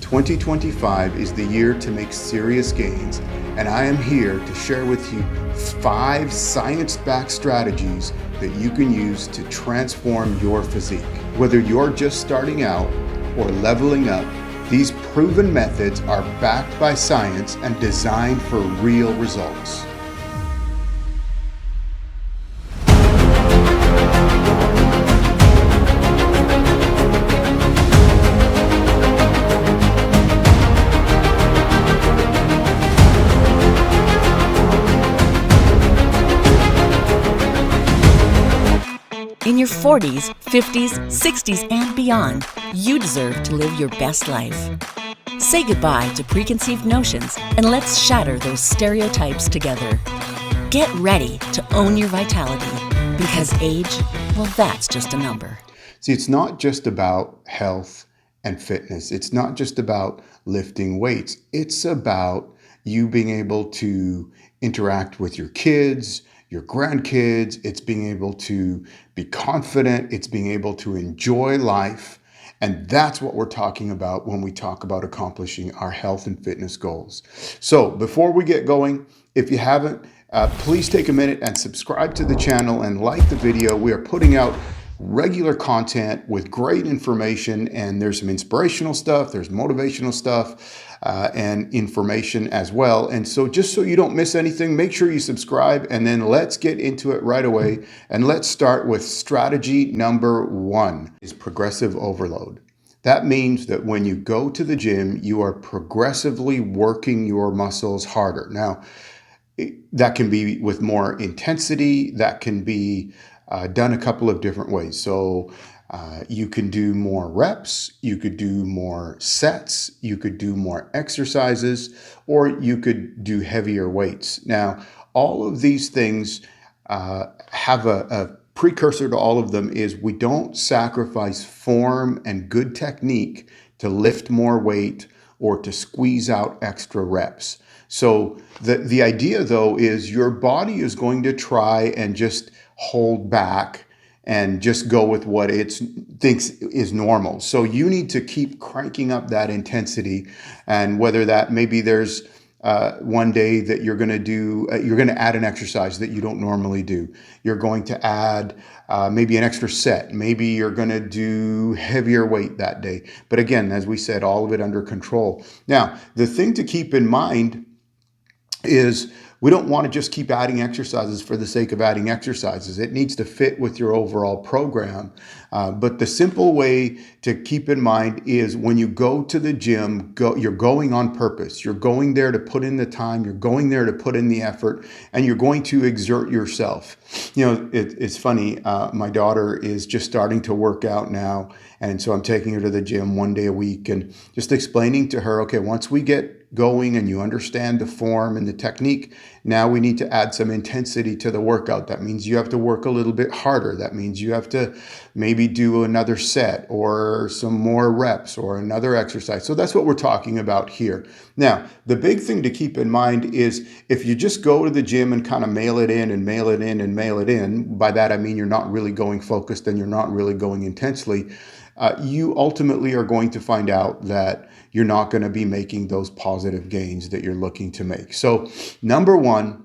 2025 is the year to make serious gains, and I am here to share with you 5 science-backed strategies that you can use to transform your physique. Whether you're just starting out or leveling up, these proven methods are backed by science and designed for real results. In your 40s, 50s, 60s, and beyond, you deserve to live your best life. Say goodbye to preconceived notions and let's shatter those stereotypes together. Get ready to own your vitality, because age, well, that's just a number. See, it's not just about health and fitness. It's not just about lifting weights. It's about you being able to interact with your kids, your grandkids. It's being able to be confident. It's being able to enjoy life. And that's what we're talking about when we talk about accomplishing our health and fitness goals. So before we get going, if you haven't, please take a minute and subscribe to the channel and like the video. We are putting out regular content with great information, and there's some inspirational stuff, there's motivational stuff, and information as well. And so just so you don't miss anything, make sure you subscribe, and then let's get into it right away. And let's start with strategy number 1 is progressive overload. That means that when you go to the gym, you are progressively working your muscles harder. Now, that can be with more intensity, that can be done a couple of different ways. So you can do more reps, you could do more sets, you could do more exercises, or you could do heavier weights. Now, all of these things have a precursor to all of them is we don't sacrifice form and good technique to lift more weight or to squeeze out extra reps. So the idea, though, is your body is going to try and just hold back and just go with what it thinks is normal. So you need to keep cranking up that intensity, and whether that maybe there's one day that you're going to do, you're going to add an exercise that you don't normally do. You're going to add maybe an extra set. Maybe you're going to do heavier weight that day. But again, as we said, all of it under control. Now, the thing to keep in mind is we don't want to just keep adding exercises for the sake of adding exercises. It needs to fit with your overall program. But the simple way to keep in mind is when you go to the gym, you're going on purpose. You're going there to put in the time. You're going there to put in the effort, and you're going to exert yourself. You know, it's funny. My daughter is just starting to work out now. And so I'm taking her to the gym one day a week and just explaining to her, okay, once we get going and you understand the form and the technique, now we need to add some intensity to the workout. That means you have to work a little bit harder. That means you have to maybe do another set or some more reps or another exercise. So that's what we're talking about here. Now, the big thing to keep in mind is if you just go to the gym and kind of mail it in and mail it in and mail it in, by that I mean you're not really going focused and you're not really going intensely, you ultimately are going to find out that you're not going to be making those positive gains that you're looking to make. So number 1,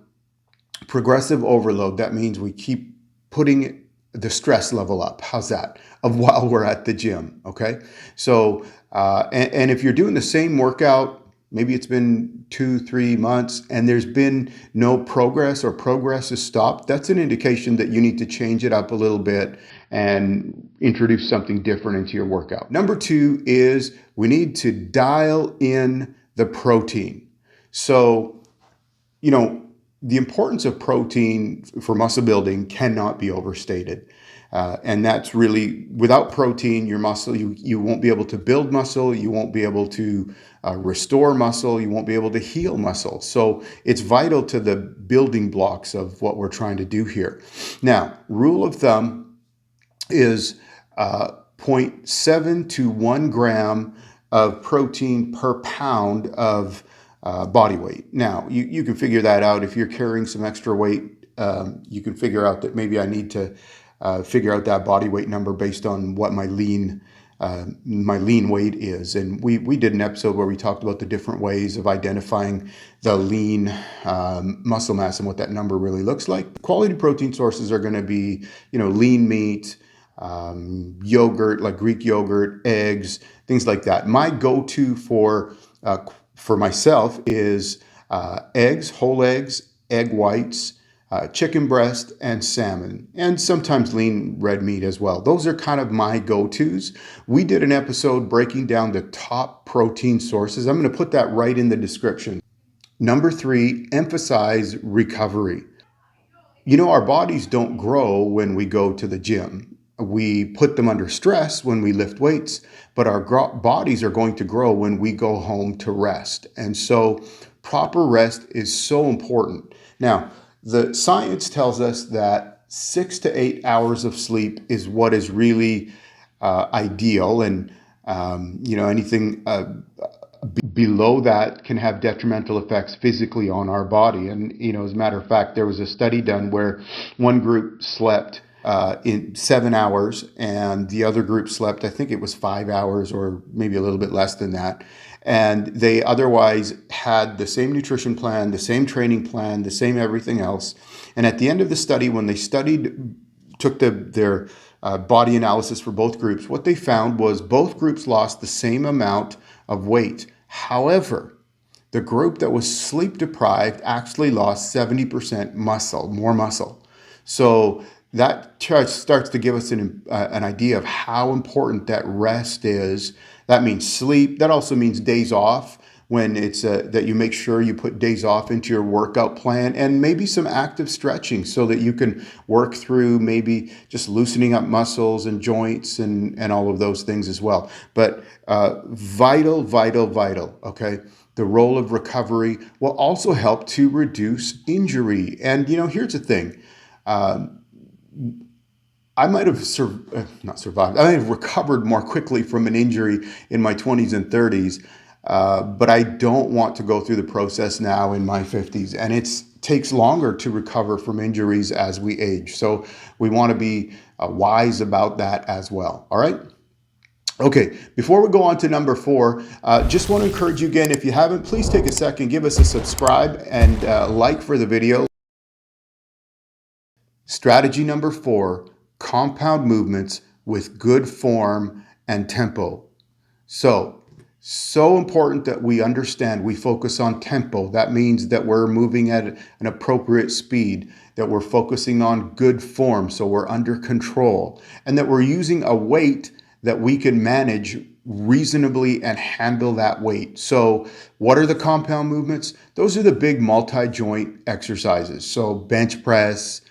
progressive overload. That means we keep putting the stress level up. How's that? Of while we're at the gym. Okay. So, and if you're doing the same workout, maybe it's been 2-3 months and there's been no progress or progress has stopped, that's an indication that you need to change it up a little bit and introduce something different into your workout. Number 2 is we need to dial in the protein. So, you know, the importance of protein for muscle building cannot be overstated. And that's really, without protein, your muscle, you won't be able to build muscle, you won't be able to restore muscle, you won't be able to heal muscle. So it's vital to the building blocks of what we're trying to do here. Now, rule of thumb is 0.7 to 1 gram of protein per pound of body weight. Now, you can figure that out. If you're carrying some extra weight, you can figure out that maybe I need to figure out that body weight number based on what my lean my lean weight is. And we did an episode where we talked about the different ways of identifying the lean muscle mass and what that number really looks like. Quality protein sources are going to be, lean meat, yogurt, like Greek yogurt, eggs, things like that. My go-to for myself is eggs, whole eggs, egg whites, chicken breast, and salmon, and sometimes lean red meat as well. Those are kind of my go-tos. We did an episode breaking down the top protein sources. I'm going to put that right in the description. Number 3, emphasize recovery. Our bodies don't grow when we go to the gym. We put them under stress when we lift weights, but our bodies are going to grow when we go home to rest. And so proper rest is so important. Now, the science tells us that 6 to 8 hours of sleep is what is really ideal. And, anything below that can have detrimental effects physically on our body. And, as a matter of fact, there was a study done where one group slept in 7 hours and the other group slept, I think it was 5 hours or maybe a little bit less than that. And they otherwise had the same nutrition plan, the same training plan, the same everything else. And at the end of the study, when they took their body analysis for both groups, what they found was both groups lost the same amount of weight. However, the group that was sleep deprived actually lost 70% more muscle. So that starts to give us an idea of how important that rest is. That means sleep. That also means days off, when it's that you make sure you put days off into your workout plan, and maybe some active stretching so that you can work through maybe just loosening up muscles and joints and all of those things as well. But vital, okay? The role of recovery will also help to reduce injury. And, here's the thing. I might have not survived. I might have recovered more quickly from an injury in my 20s and 30s, but I don't want to go through the process now in my 50s. And it takes longer to recover from injuries as we age. So we want to be wise about that as well. All right? Okay, before we go on to number 4, just want to encourage you again, if you haven't, please take a second, give us a subscribe and like for the video. Strategy number 4, compound movements with good form and tempo. So important that we understand, we focus on tempo. That means that we're moving at an appropriate speed, that we're focusing on good form, so we're under control, and that we're using a weight that we can manage reasonably and handle that weight. So what are the compound movements? Those are the big multi-joint exercises. So bench press,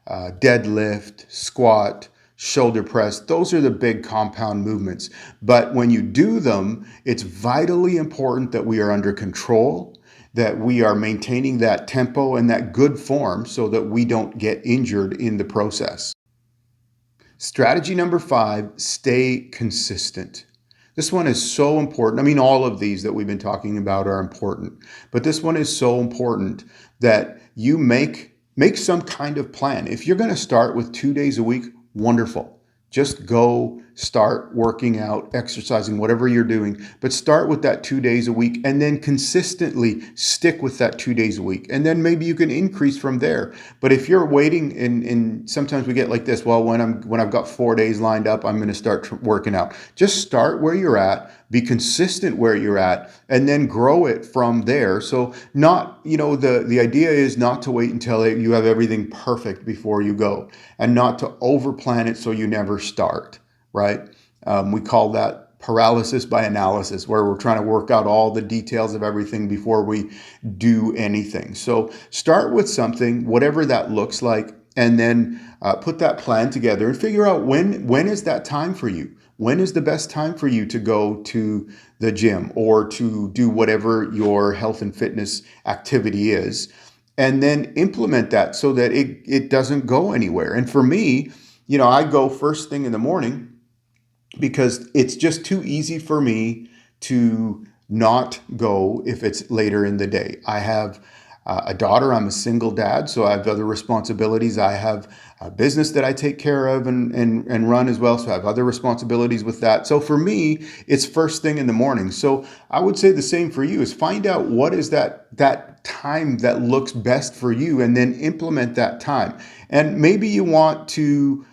deadlift, squat, shoulder press, those are the big compound movements. But when you do them, it's vitally important that we are under control, that we are maintaining that tempo and that good form so that we don't get injured in the process. Strategy number 5, stay consistent. This one is so important. I mean, all of these that we've been talking about are important, but this one is so important that you make some kind of plan. If you're going to start with 2 days a week, wonderful. Just go start working out, exercising, whatever you're doing, but start with that 2 days a week and then consistently stick with that 2 days a week. And then maybe you can increase from there. But if you're waiting and sometimes we get like this, well, when I've got 4 days lined up, I'm going to start working out. Just start where you're at, be consistent where you're at, and then grow it from there. So the idea is not to wait until you have everything perfect before you go, and not to overplan it so you never start, right? We call that paralysis by analysis, where we're trying to work out all the details of everything before we do anything. So start with something, whatever that looks like, and then put that plan together and figure out when is that time for you? When is the best time for you to go to the gym or to do whatever your health and fitness activity is? And then implement that so that it doesn't go anywhere. And for me, I go first thing in the morning because it's just too easy for me to not go if it's later in the day. I have a daughter. I'm a single dad, so I have other responsibilities. I have a business that I take care of and run as well, so I have other responsibilities with that. So for me, it's first thing in the morning. So I would say the same for you, is find out what is that time that looks best for you, and then implement that time. And maybe you want to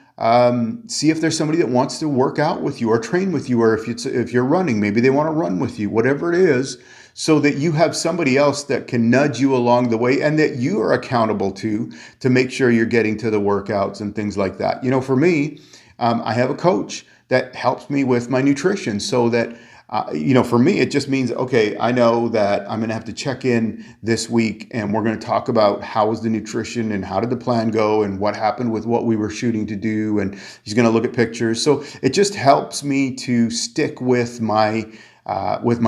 see if there's somebody that wants to work out with you or train with you, or if you're running, maybe they want to run with you, whatever it is, so that you have somebody else that can nudge you along the way and that you are accountable to make sure you're getting to the workouts and things like that. For me, I have a coach that helps me with my nutrition, so that for me, it just means, okay, I know that I'm going to have to check in this week, and we're going to talk about how was the nutrition and how did the plan go and what happened with what we were shooting to do. And he's going to look at pictures. So it just helps me to stick with my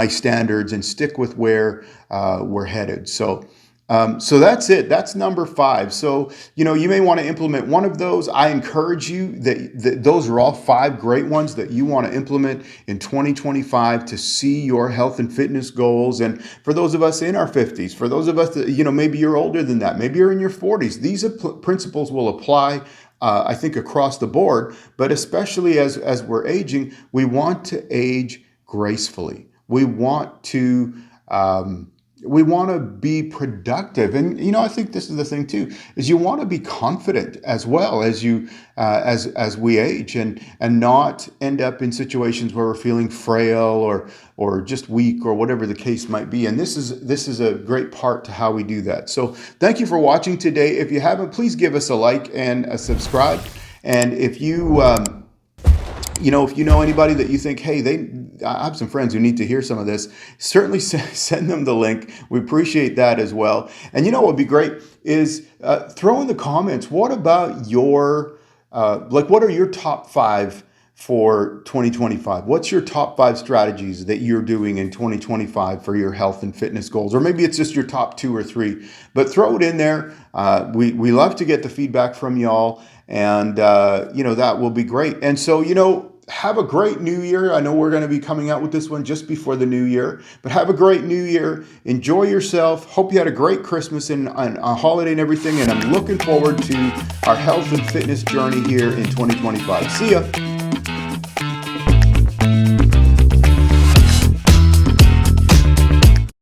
standards and stick with where we're headed. So that's it. That's number 5. So, you may want to implement one of those. I encourage you that those are all 5 great ones that you want to implement in 2025 to see your health and fitness goals. And for those of us in our 50s, for those of us that, maybe you're older than that, maybe you're in your 40s, these principles will apply, I think, across the board. But especially as we're aging, we want to age gracefully. We want to be productive. And, I think this is the thing too, is you want to be confident as well as as we age, and not end up in situations where we're feeling frail or just weak, or whatever the case might be. And this is a great part to how we do that. So thank you for watching today. If you haven't, please give us a like and a subscribe. And if if you know anybody that you think, hey, I have some friends who need to hear some of this, certainly send them the link. We appreciate that as well. And what would be great is throw in the comments, what about what are your top 5 for 2025? What's your top 5 strategies that you're doing in 2025 for your health and fitness goals? Or maybe it's just your top 2 or 3, but throw it in there. We love to get the feedback from y'all, and that will be great. And so, have a great new year. I know we're going to be coming out with this one just before the new year, but have a great new year. Enjoy yourself. Hope you had a great Christmas and a holiday and everything. And I'm looking forward to our health and fitness journey here in 2025. See ya.